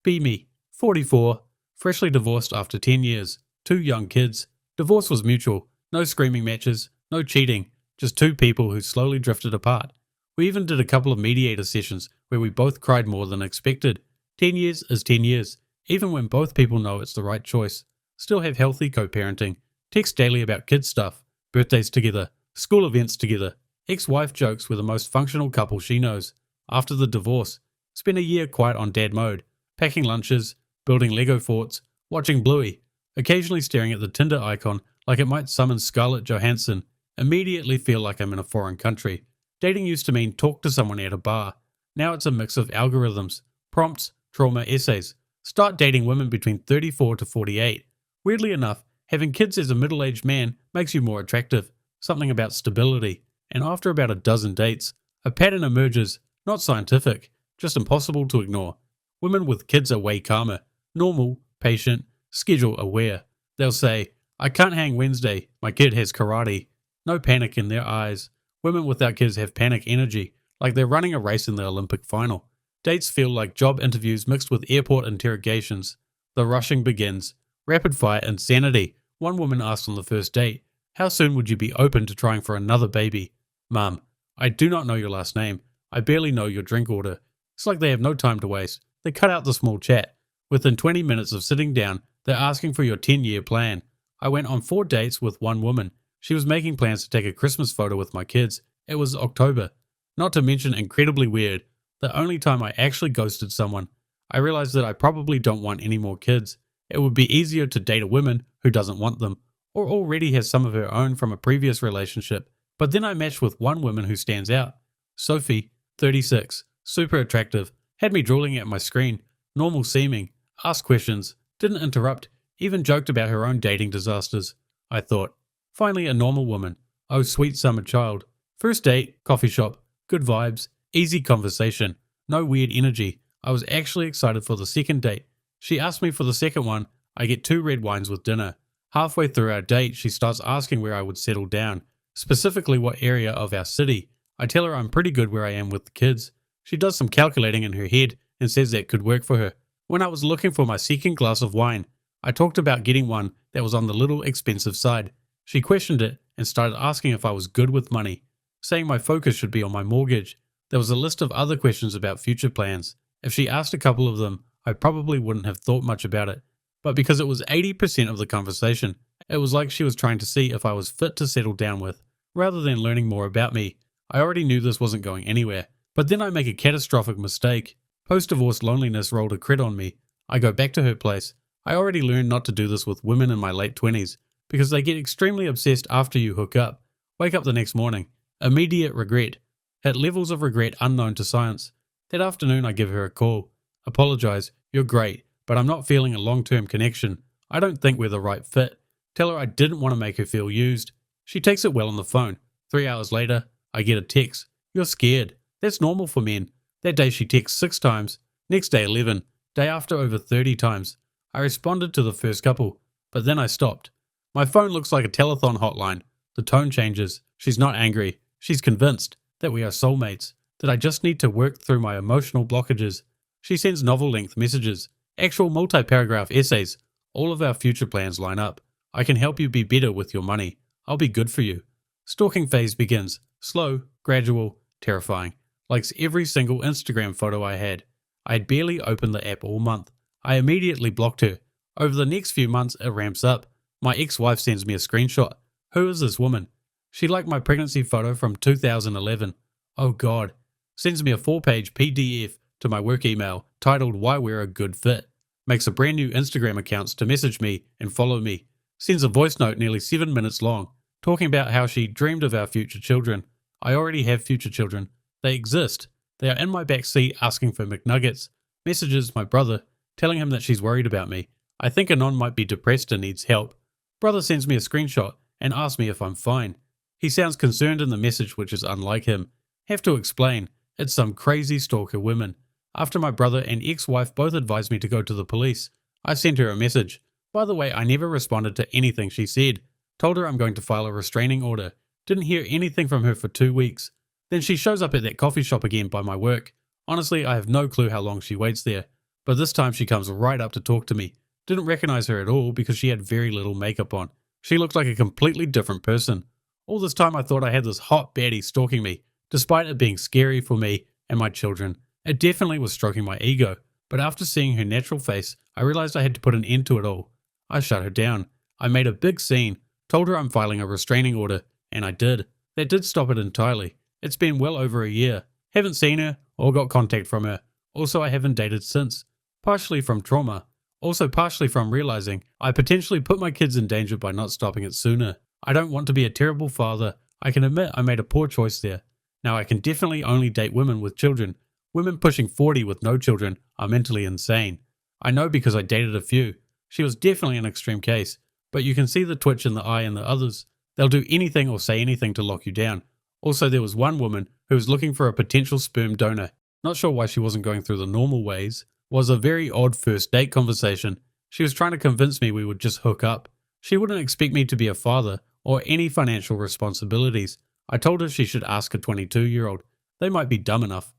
Be me, 44, freshly divorced after 10 years, 2 young kids. Divorce was mutual, no screaming matches, no cheating, just 2 people who slowly drifted apart. We even did a couple of mediator sessions where we both cried more than expected. 10 years is 10 years, even when both people know it's the right choice. Still have healthy co-parenting, text daily about kids stuff, birthdays together, school events together. Ex-wife jokes we're the most functional couple she knows. After the divorce, spent a year quiet on dad mode, packing lunches, building Lego forts, watching Bluey, occasionally staring at the Tinder icon like it might summon Scarlett Johansson, immediately feel like I'm in a foreign country. Dating used to mean talk to someone at a bar. Now it's a mix of algorithms, prompts, trauma essays. Start dating women between 34 to 48. Weirdly enough, having kids as a middle-aged man makes you more attractive. Something about stability. And after about a dozen dates, a pattern emerges, not scientific, just impossible to ignore. Women with kids are way calmer, normal, patient, schedule aware. They'll say, I can't hang Wednesday, my kid has karate. No panic in their eyes. Women without kids have panic energy, like they're running a race in the Olympic final. Dates feel like job interviews mixed with airport interrogations. The rushing begins. Rapid fire insanity. One woman asked on the first date, how soon would you be open to trying for another baby? Mum, I do not know your last name. I barely know your drink order. It's like they have no time to waste. They cut out the small chat. Within 20 minutes of sitting down, they're asking for your 10-year plan. I went on 4 dates with one woman. She was making plans to take a Christmas photo with my kids. It was October. Not to mention incredibly weird, the only time I actually ghosted someone. I realized that I probably don't want any more kids. It would be easier to date a woman who doesn't want them, or already has some of her own from a previous relationship. But then I matched with one woman who stands out. Sophie, 36, super attractive, had me drooling at my screen, normal seeming, asked questions, didn't interrupt, even joked about her own dating disasters. I thought, finally a normal woman. Oh, sweet summer child. First date, coffee shop, good vibes, easy conversation, no weird energy. I was actually excited for the second date. She asked me for the second one. I get 2 red wines with dinner. Halfway through our date, she starts asking where I would settle down, specifically what area of our city. I tell her I'm pretty good where I am with the kids. She does some calculating in her head and says that could work for her. When I was looking for my second glass of wine, I talked about getting one that was on the little expensive side. She questioned it and started asking if I was good with money, saying my focus should be on my mortgage. There was a list of other questions about future plans. If she asked a couple of them, I probably wouldn't have thought much about it. But because it was 80% of the conversation, it was like she was trying to see if I was fit to settle down with, rather than learning more about me. I already knew this wasn't going anywhere. But then I make a catastrophic mistake. Post-divorce loneliness rolled a crit on me. I go back to her place. I already learned not to do this with women in my late 20s, because they get extremely obsessed after you hook up. Wake up the next morning. Immediate regret. At levels of regret unknown to science. That afternoon I give her a call. Apologize, you're great, but I'm not feeling a long-term connection. I don't think we're the right fit. Tell her I didn't want to make her feel used. She takes it well on the phone. 3 hours later, I get a text. You're scared. That's normal for men. That day she texts 6 times. Next day 11. Day after over 30 times. I responded to the first couple, but then I stopped. My phone looks like a telethon hotline. The tone changes. She's not angry. She's convinced that we are soulmates, that I just need to work through my emotional blockages. She sends novel-length messages, actual multi-paragraph essays. All of our future plans line up. I can help you be better with your money. I'll be good for you. Stalking phase begins. Slow, gradual, terrifying. Likes every single Instagram photo I had. I had barely opened the app all month. I immediately blocked her. Over the next few months, it ramps up. My ex-wife sends me a screenshot. Who is this woman? She liked my pregnancy photo from 2011. Oh God. Sends me a 4-page PDF to my work email titled Why We're a Good Fit. Makes a brand new Instagram account to message me and follow me. Sends a voice note nearly 7 minutes long, talking about how she dreamed of our future children. I already have future children. They exist. They are in my back seat asking for McNuggets. Messages my brother, telling him that she's worried about me. I think Anon might be depressed and needs help. Brother sends me a screenshot and asks me if I'm fine. He sounds concerned in the message, which is unlike him. Have to explain. It's some crazy stalker women. After my brother and ex-wife both advised me to go to the police, I sent her a message. By the way, I never responded to anything she said. Told her I'm going to file a restraining order. Didn't hear anything from her for 2 weeks. Then she shows up at that coffee shop again by my work. Honestly, I have no clue how long she waits there. but this time she comes right up to talk to me. Didn't recognize her at all because she had very little makeup on. She looked like a completely different person. All this time I thought I had this hot baddie stalking me, despite it being scary for me and my children. It definitely was stroking my ego, but after seeing her natural face, I realized I had to put an end to it all. I shut her down. I made a big scene, told her I'm filing a restraining order, and I did. That did stop it entirely. It's been well over a year. Haven't seen her or got contact from her. Also, I haven't dated since. Partially from trauma. Also partially from realizing I potentially put my kids in danger by not stopping it sooner. I don't want to be a terrible father. I can admit I made a poor choice there. Now I can definitely only date women with children. Women pushing 40 with no children are mentally insane. I know because I dated a few. She was definitely an extreme case, but you can see the twitch in the eye in the others. They'll do anything or say anything to lock you down. Also, there was one woman who was looking for a potential sperm donor. Not sure why she wasn't going through the normal ways. Was a very odd first date conversation. She was trying to convince me we would just hook up. She wouldn't expect me to be a father or any financial responsibilities. I told her she should ask a 22-year-old. They might be dumb enough.